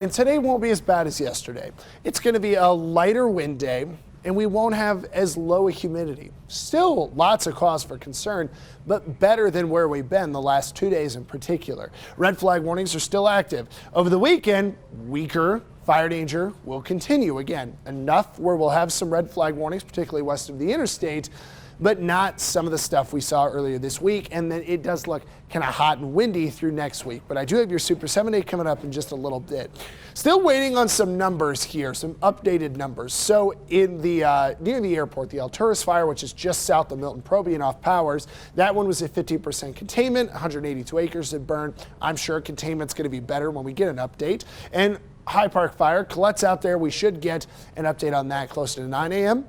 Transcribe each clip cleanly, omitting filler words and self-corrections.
And today won't be as bad as yesterday. It's going to be a lighter wind day, and we won't have as low a humidity. Still lots of cause for concern, but better than where we've been the last 2 days in particular. Red flag warnings are still active. Over the weekend, weaker fire danger will continue again. Enough where we'll have some red flag warnings, particularly west of the interstate, but not some of the stuff we saw earlier this week. And then it does look kind of hot and windy through next week. But I do have your Super 7 day coming up in just a little bit. Still waiting on some numbers here, some updated numbers. So in the near the airport, the Alturas fire, which is just south of Milton Proby and off Powers, that one was at 50% containment, 182 acres had burned. I'm sure containment's going to be better when we get an update. And High Park fire, Colette's out there. We should get an update on that close to 9 a.m.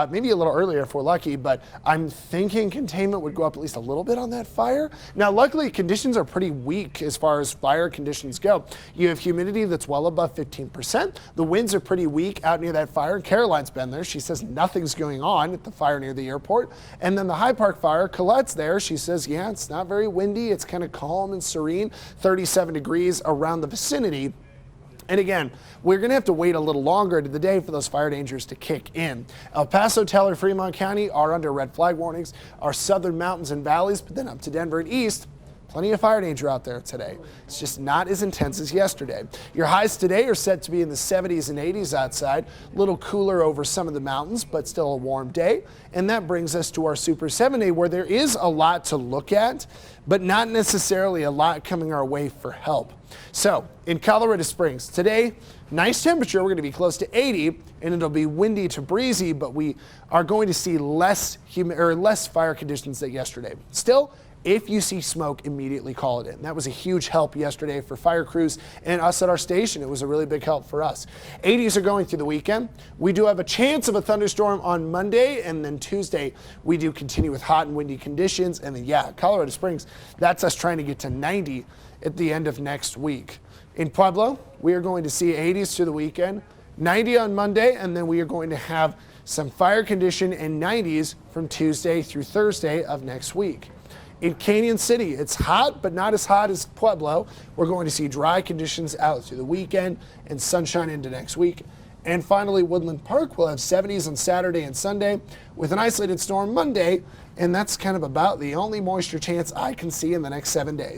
Maybe a little earlier if we're lucky, but I'm thinking containment would go up at least a little bit on that fire. Now, luckily, conditions are pretty weak as far as fire conditions go. You have humidity that's well above 15%. The winds are pretty weak out near that fire. Caroline's been there. She says nothing's going on at the fire near the airport. And then the High Park fire, Colette's there. She says, yeah, it's not very windy. It's kind of calm and serene, 37 degrees around the vicinity. And again, we're going to have to wait a little longer into the day for those fire dangers to kick in. El Paso, Teller, Fremont County are under red flag warnings. Our southern mountains and valleys, but then up to Denver and east, plenty of fire danger out there today. It's just not as intense as yesterday. Your highs today are set to be in the 70s and 80s outside. A little cooler over some of the mountains, but still a warm day. And that brings us to our Super 7 day, where there is a lot to look at, but not necessarily a lot coming our way for help. So in Colorado Springs today, nice temperature. We're going to be close to 80, and it'll be windy to breezy, but we are going to see less fire conditions than yesterday. Still, if you see smoke, immediately call it in. That was a huge help yesterday for fire crews and us at our station. It was a really big help for us. 80s are going through the weekend. We do have a chance of a thunderstorm on Monday, and then Tuesday we do continue with hot and windy conditions. And then, yeah, Colorado Springs, that's us trying to get to 90 at the end of next week. In Pueblo, we are going to see 80s through the weekend, 90 on Monday, and then we are going to have some fire condition and 90s from Tuesday through Thursday of next week. In Canyon City, it's hot, but not as hot as Pueblo. We're going to see dry conditions out through the weekend and sunshine into next week. And finally, Woodland Park will have 70s on Saturday and Sunday with an isolated storm Monday, and that's kind of about the only moisture chance I can see in the next 7 days.